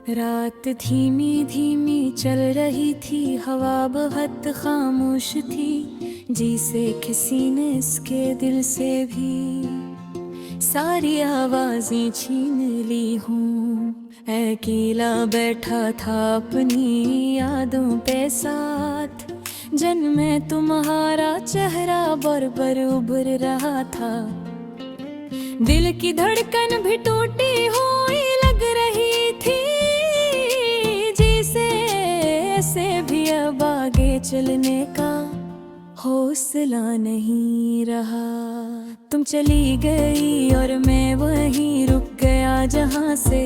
रात धीमी धीमी चल रही थी, हवा बहुत खामोश थी। जी से किसी ने इसके दिल से भी सारी आवाजें छीन ली हूँ। अकेला बैठा था अपनी यादों पे साथ, जन में तुम्हारा चेहरा बर उभर रहा था। दिल की धड़कन भी टूटी हुई लग रही थी, जिसे ऐसे भी अब आगे चलने का हौसला नहीं रहा। तुम चली गई और मैं वहीं रुक गया जहां से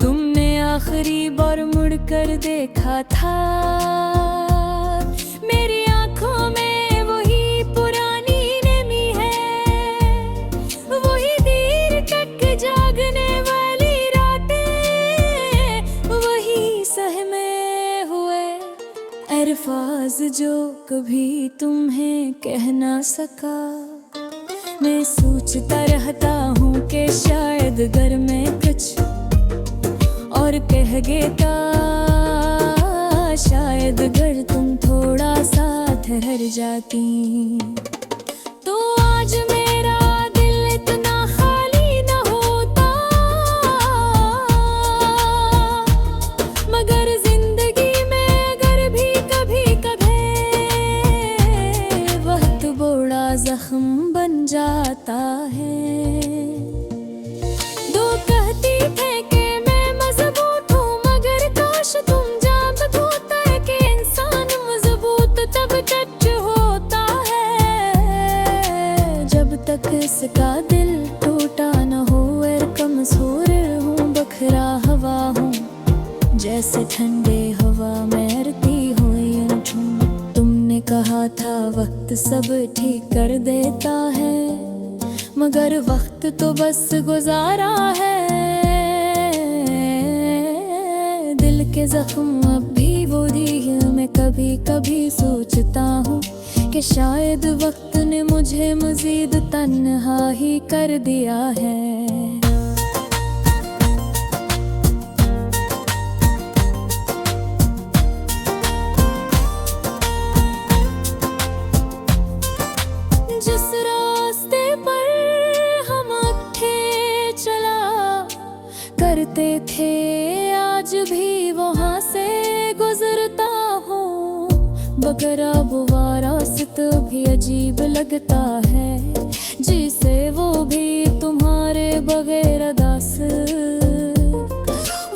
तुमने आखिरी बार मुड़कर देखा था। मेरी आंखों में वही पुरानी नमी है, वही देर तक जागने वाली रातें, वही सहमे हुए अल्फाज जो कभी तुम्हें कह ना सका। मैं सोचता रहता हूँ कि शायद घर में कुछ और कह देता, शायद अगर तुम थोड़ा सा ठहर जाती तो आज मेरा दिल इतना खाली न होता। मगर जिंदगी में अगर भी कभी कभी वक्त बड़ा जख्म बन जाता है। दो कहती थे कि मैं मजबूत हूँ, मगर काश तुम जानत होता है कि इंसान मजबूत तब टच होता है जब तक इसका दिल टूटा न हो। और कमजोर हूँ, बखरा हवा हूँ, जैसे ठंडे हवा में उड़ती हुई उठूं। तुमने कहा था वक्त सब ठीक कर देता है, मगर वक्त तो बस गुजारा है। दिल के जख्म अब भी वो दिए, मैं कभी कभी सोचता हूँ कि शायद वक्त ने मुझे मजीद तन्हा ही कर दिया है। जिस रास्ते पर हम अक्खे चला करते थे, आज भी वहाँ से गुजरता हूँ। मगर अब वो रास्ता भी अजीब लगता है, जिसे वो भी तुम्हारे बगैर अदास।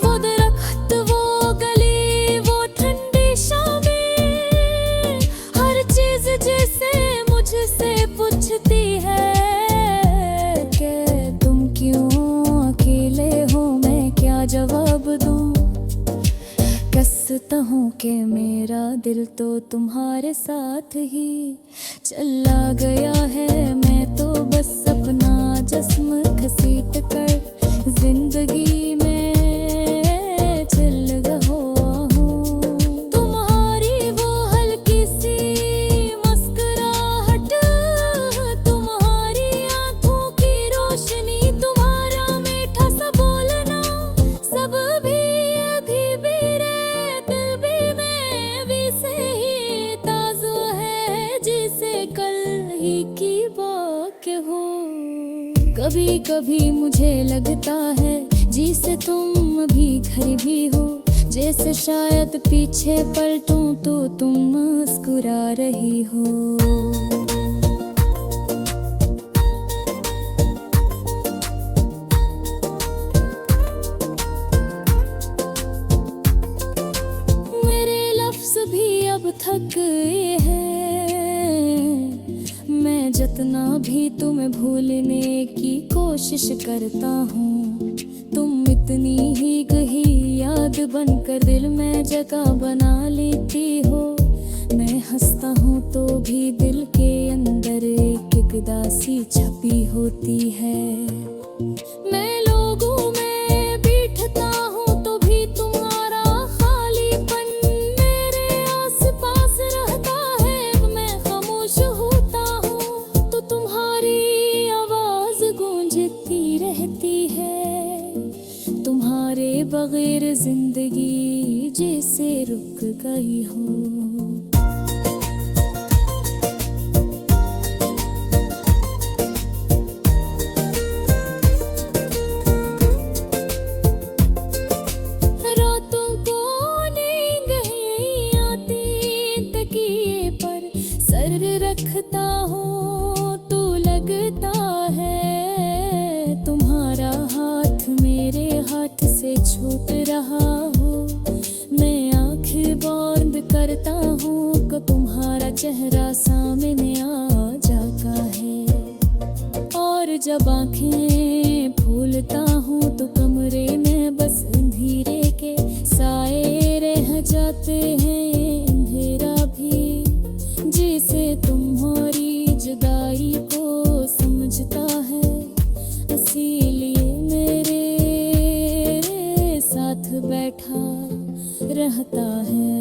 वो दरख्त, वो गली, वो ठंडी शामें, हर चीज जैसे मुझसे पूछती है कि तुम क्यों अकेले हो, मैं क्या जवाब दूं। कसता हूँ कि मेरा दिल तो तुम्हारे साथ ही चला गया है। मैं तो बस अपना जिस्म घसीट कर जिंदगी में चल रहा हूँ। तुम्हारी वो हल्की सी मुस्कुराहट, तुम्हारी आंखों की रोशनी, तुम्हारा मीठा सा बोलना, सब भी अभी भी रे दिल भी में भी से ही ताज़ा है, जिसे कल ही की बात हो। कभी कभी मुझे लगता है जिसे तुम अभी घर भी हो, जैसे शायद पीछे पलटूं तो तुम मुस्कुरा रही हो। मेरे लफ्ज़ भी अब थक गए हैं, मैं जितना भी तुम्हें भूलने की कोशिश करता हूँ, तुम इतनी ही गही याद बनकर दिल में जगह बना लेती हो। मैं हंसता हूँ तो भी दिल के अंदर एक उदासी छपी होती है। मैं लोगों में बैठता हूँ तो भी तुम्हारा खालीपन मेरे आसपास रहता है। मैं खामोश होता हूँ तो तुम्हारी आवाज गूंजती रहती है। तुम्हारे बगैर कई हो। रातों को नींद ही आती, तकिए पर सर रखता हूँ तो लगता है तुम्हारा हाथ मेरे हाथ से छूट रहा हो। मैं आँखें बंद करता हूँ कि तुम्हारा चेहरा सामने आ जाता है, और जब आँखें खोलता हूँ तो कमरे में बस अंधेरे के साए रह जाते हैं। अंधेरा भी जिसे तुम्हारी जुदाई को समझता है, इसीलिए मेरे साथ बैठा रहता है।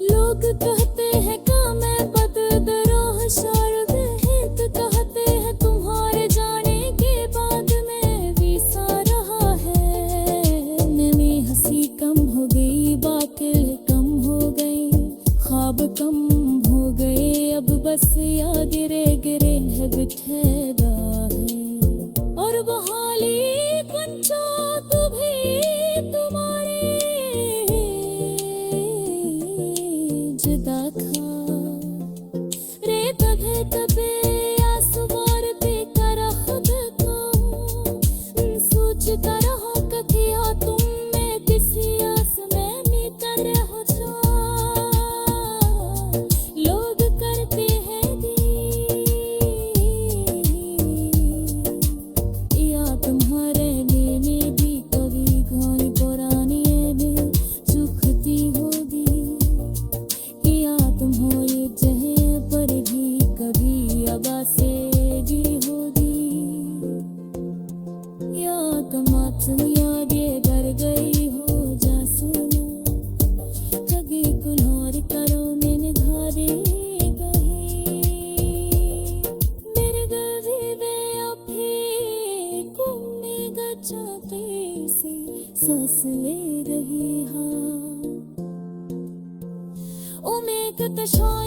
लोग कहते हैं का मैं बददरोह शायद हित, कहते हैं तुम्हारे जाने के बाद में भी सा रहा है। नमी हंसी कम हो गई, बातें कम हो गई, ख्वाब कम हो गए, अब बस याद गिरे है बिठेरा है। और बहाली कुंचो तू भी तुम्हारी जुदा खा रे तबे तबे आसमार पे करा खुद को सोचता रहो कथिया तुम में किसी आस में नितर हो जा। लोग करते हैं या तुम्हारे लेने भी कभी घोड़ी पुरानी भी सुखती होगी, या तुम्हारे जहे पर भी कभी अबा से जी होगी, या तुम याद ये डर गई हो जा सुनो जगी कुल्हार करो मैंने घारे गई मेरे गली में अभी घूमने गचाते से सांस ले रही हाँ। उमेद तशाय